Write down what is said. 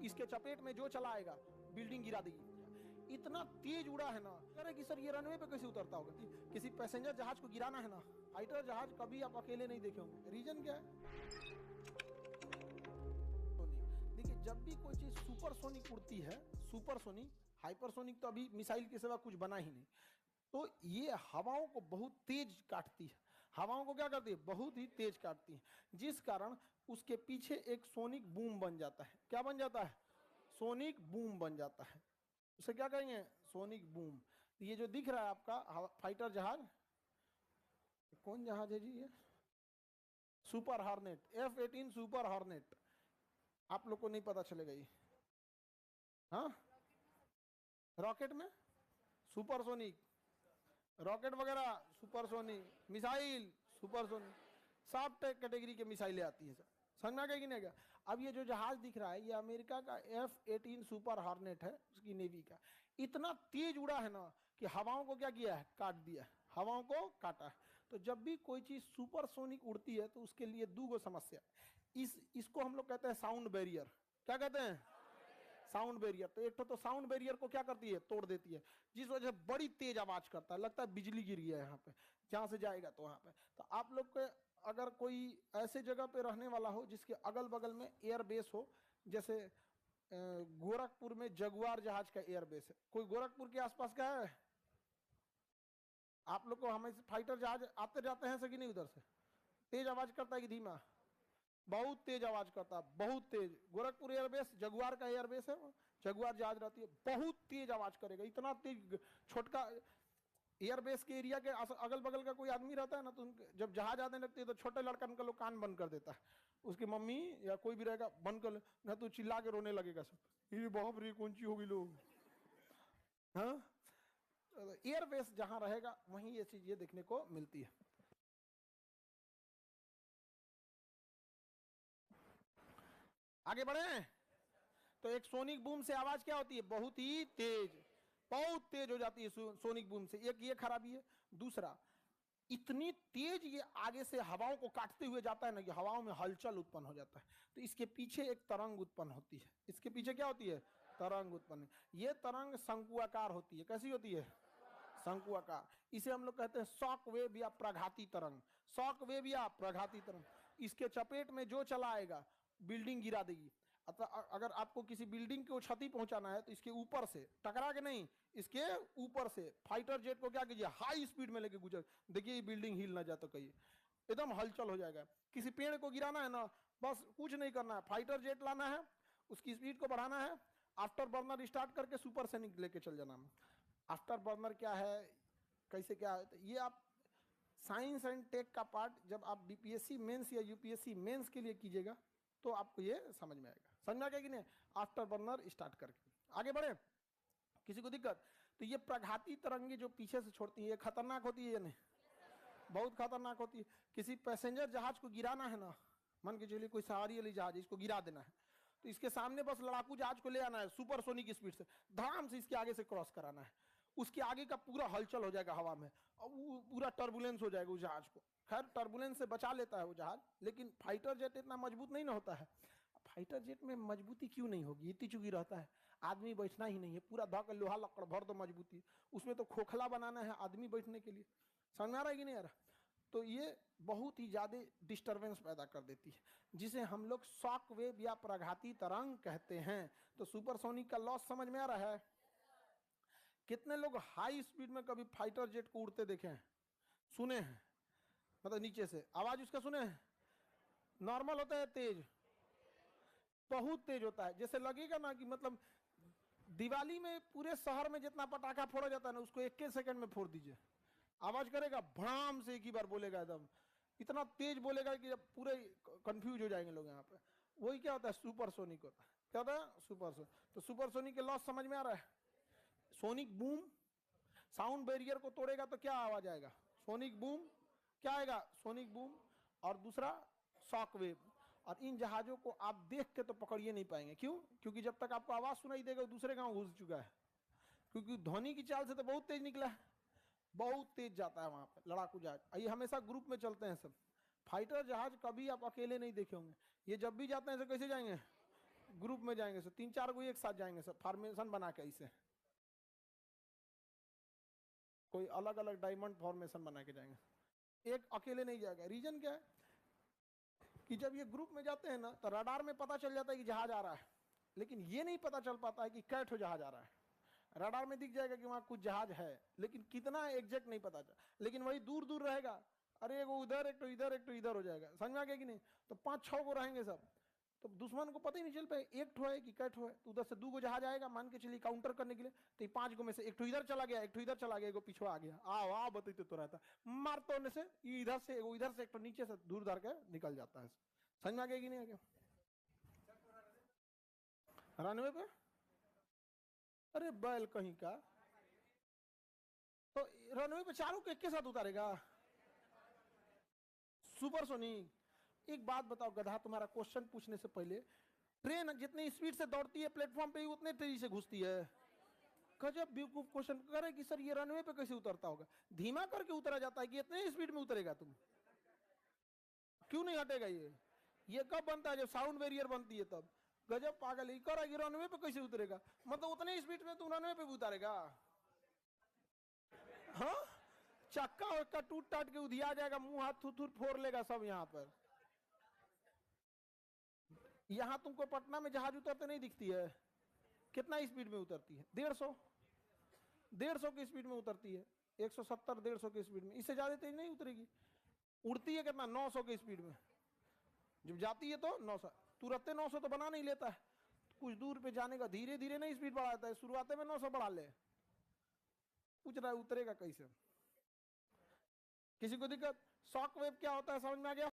इसके चपेट में जो चला आएगा बिल्डिंग गिरा देगी। इतना तेज उड़ा है ना, कह रहे कि सर ये रनवे पे कैसे उतरता होगा? किसी पैसेंजर जहाज को गिराना है ना, फाइटर जहाज कभी आप अकेले नहीं देखे होंगे। रीजन क्या है? देखिए, जब भी कोई चीज सुपरसोनिक उड़ती है, सुपरसोनिक, हाइपरसोनिक तो अभी मिसाइल के सिवा कुछ बना ही नहीं, तो ये हवाओं को बहुत तेज काटती है। हवाओं को क्या करती है? बहुत ही तेज काटती है, जिस कारण उसके पीछे एक सोनिक बूम बन जाता है। क्या बन जाता है? सोनिक बूम बन जाता है। उसे क्या कहेंगे? Sonic boom. ये जो दिख रहा है आपका फाइटर जहाज, कौन जहाज है जी ये? Super hornet, F-18 super hornet. आप लोग को नहीं पता चलेगा ये? हाँ, रॉकेट में सुपरसोनिक, रॉकेट वगैरह सुपरसोनिक, मिसाइल सुपरसोनिक, सब कैटेगरी के मिसाइलें आती हैं सर। समझना क्या कि नहीं क्या? अब ये जो जहाज दिख रहा है, ये अमेरिका का F-18 सुपर हॉर्नेट है, उसकी नेवी का। इतना तेज उड़ा है ना कि हवाओं को क्या किया है? काट दिया है, हवाओं को काटा है। तो जब भी कोई चीज सुपरसोनिक उड़ती है तो उसके लिए दो समस्या, इसको हम लोग कहते हैं साउंड बैरियर। क्या कहते हैं? Sound barrier. तो एक तो साउंड बैरियर को क्या करती है? तोड़ देती है, जिस वजह से बड़ी तेज आवाज करता है, लगता है बिजली गिर गया है यहाँ पे, जहां से जाएगा तो वहां पे। तो आप लोग के अगर कोई ऐसे जगह पे रहने वाला हो जिसके अगल बगल में एयर बेस हो, जैसे गोरखपुर में जगुआर जहाज का एयर बेस है, कोई गोरखपुर के आसपास का है? आप लोग को हमें फाइटर जहाज आते जाते हैं से कि नहीं? उधर से तेज आवाज करता है कि धीमा? बहुत तेज आवाज करता है, बहुत तेज। गोरखपुर एयरबेस जगुआर का एयरबेस है, जगुआर जहाज रहती है, बहुत तेज आवाज करेगा, इतना तेज। छोटका एयरबेस के एरिया के अगल बगल का कोई आदमी रहता है ना, तो जब जहाज आने लगती है तो छोटे लड़कन का लोग कान बंद कर देता है, उसकी मम्मी या कोई भी रहेगा बंद कर, ना तो चिल्ला के रोने लगेगा सब, ये बाप रे कौन सी होगी लोग। हाँ, एयरबेस जहां रहेगा वहीं ये चीज ये देखने को मिलती है। आगे बढ़े तो एक सोनिक बूम से आवाज क्या होती है? बहुत ही तेज, बहुत तेज हो जाती है सोनिक बूम से। एक ये खराबी है। दूसरा, इतनी तेज ये आगे से हवाओं को काटते हुए जाता है ना कि हवाओं में हलचल उत्पन्न हो जाता है। तो इसके पीछे एक तरंग उत्पन्न होती है। इसके पीछे क्या होती है? तरंग उत्पन्न। ये तरंग शंकुआकार होती है। कैसी होती है? शंकुआकार। इसे हम लोग कहते हैं शॉक वेव या प्रघाती तरंग। शॉक वेव या प्रघाती तरंग। इसके चपेट में जो चला आएगा बिल्डिंग गिरा देगी। अगर आपको किसी बिल्डिंग को क्षति पहुंचाना है तो इसके ऊपर से टकरा के नहीं, इसके ऊपर से फाइटर जेट को क्या कीजिए? हाई स्पीड में लेके गुजर, देखिए ये बिल्डिंग हिल ना जाए तो कहिए एकदम हलचल हो जाएगा। किसी पेड़ को गिराना है ना, बस कुछ नहीं करना है, फाइटर जेट लाना है, उसकी स्पीड को बढ़ाना है, आफ्टर बर्नर स्टार्ट करके सुपरसोनिक लेके चल जाना है। आफ्टर बर्नर क्या है, कैसे क्या है, तो ये आप साइंस एंड टेक का पार्ट जब आप बीपीएससी मेंस या यूपीएससी मेंस के लिए कीजिएगा तो आपको ये समझ में आएगा। समझ में आ गया कि नहीं? आफ्टर बर्नर स्टार्ट करके आगे बढ़े। किसी को दिक्कत? तो ये प्रघाती तरंगे जो पीछे से छोड़ती है, ये खतरनाक होती है या नहीं? बहुत खतरनाक होती है। किसी पैसेंजर जहाज को गिराना है ना, मन के चलिए कोई सवारी वाली जहाज इसको गिरा देना है, तो इसके सामने बस लड़ाकू जहाज को ले आना है सुपरसोनिक स्पीड से, धड़ाम से इसके आगे से क्रॉस कराना है, उसके आगे का पूरा हलचल हो जाएगा हवा में और पूरा टर्बुलेंस हो जाएगा उस जहाज को। खैर टर्बुलेंस से बचा लेता है वो जहाज, लेकिन फाइटर जेट इतना मजबूत नहीं ना होता है। फाइटर जेट में मजबूती क्यों नहीं होगी? इतनी चुकी रहता है, आदमी बैठना ही नहीं है, पूरा धक लोहा लकड़ भर दो मजबूती, उसमें तो खोखला बनाना है आदमी बैठने के लिए। समझ में आ रहा है कि नहीं आ रहा? तो ये बहुत ही ज्यादा डिस्टरबेंस पैदा कर देती है, जिसे हम लोग शॉक वेव या प्रघाती तरंग कहते हैं। तो सुपरसोनिक का लॉस समझ में आ रहा है? कितने लोग हाई स्पीड में कभी फाइटर जेट को उड़ते देखे हैं, सुने हैं? मतलब नीचे से आवाज उसका सुने हैं? नॉर्मल होता है, तेज, बहुत तेज होता है। जैसे लगेगा ना कि मतलब दिवाली में पूरे शहर में जितना पटाखा फोड़ा जाता है ना, उसको 1 सेकंड में फोड़ दीजिए, आवाज करेगा भड़ाम से, एक ही बार बोलेगा, एकदम इतना तेज बोलेगा कि जब पूरे कंफ्यूज हो जाएंगे लोग यहाँ पे। वही क्या होता है? सुपरसोनिक होता है। क्या होता है? सुपरसोनिक। तो सुपरसोनिक के लॉस समझ में आ रहा है? सोनिक बूम साउंड बैरियर को तोड़ेगा तो क्या आवाज आएगा? Sonic boom. क्या आएगा? Sonic boom. और दूसरा शॉक वेव। और इन जहाजों को आप देख के तो पकड़िए नहीं पाएंगे। क्यों? क्योंकि जब तक आपको आवाज सुनाई देगा वो दूसरे गांव घुस चुका है, क्योंकि ध्वनि की चाल से तो बहुत तेज निकला है, बहुत तेज जाता है वहां पे लड़ाकू जहाज। ये हमेशा ग्रुप में चलते हैं सब। फाइटर जहाज कभी आप अकेले नहीं देखे होंगे, ये जब भी जाते हैं तो कैसे जाएंगे? ग्रुप में जाएंगे सर, 3-4 को एक साथ जाएंगे सर, फॉर्मेशन बना के ऐसे कोई अलग अलग डायमंड फॉर्मेशन बना के जाएंगे, एक अकेले नहीं जाएगा। रीजन क्या है कि जब ये ग्रुप में जाते हैं ना तो रडार में पता चल जाता है कि जहाज आ रहा है, लेकिन ये नहीं पता चल पाता है कि कैठ जहाज आ रहा है। रडार में दिख जाएगा कि वहां कुछ जहाज है, लेकिन कितना एग्जैक्ट नहीं पता चला, लेकिन वही दूर दूर रहेगा, अरे वो उधर एक तो इधर एक तो इधर हो जाएगा, समझ में आ गया कि नहीं। तो 5-6 को रहेंगे सब, तो दुश्मन को पता ही नहीं चल पाए एक ठो है कि कै ठो है। तो उधर से 2 को जहाज आएगा मान के चलिए काउंटर करने के लिए, तो 5 को में से एक ठो इधर चला गया, एक ठो इधर चला गया, एगो पिछवा आ गया, आओ आओ बताते तो रहता मार तोड़ने से इधर से एगो इधर से एक ठो नीचे से दूर धर के निकल जाता है। समझ में आ गया कि नहीं आ गया। रनवे पे अरे बैल कहीं का, तो रनवे पे चारों को एक के साथ उतारेगा सुपरसोनिक। एक बात बताओ गधा, तुम्हारा क्वेश्चन पूछने से पहले, ट्रेन जितनी स्पीड से दौड़ती है प्लेटफॉर्म पे उतने तेजी से घुसती है। गजब बेवकूफ क्वेश्चन करे कि सर ये रनवे पे कैसे उतरता होगा, धीमा करके उतरा जाता है कि इतने स्पीड में उतरेगा तुम, क्यों नहीं हटेगा ये कब बनता है जब साउंड बैरियर बनती है तब। गजब पागल ही कर, रनवे पे कैसे उतरेगा, मतलब उतने स्पीड में तुम रनवे पे भी उतारेगा। हाँ चक्का वक्का टूट टाट के उधिया जाएगा, मुंह हाथ थुथुर फोड़ लेगा सब। यहाँ पर यहाँ तुमको पटना में जहाज उतरते नहीं दिखती है, कितना स्पीड में उतरती है, 150 की स्पीड में उतरती है, 170-150 की स्पीड में, इससे ज्यादा तेज नहीं उतरेगी। उड़ती है कितना, 900 की स्पीड में, जब जाती है तो 900, तुरंत 900 तो बना नहीं लेता है, कुछ दूर पे जाने का धीरे धीरे नहीं स्पीड बढ़ाता है, शुरुआत में 900 बढ़ा ले, पूछ रहा है उतरेगा कैसे। किसी को दिक्कत, शॉक वेव क्या होता है समझ में आ गया।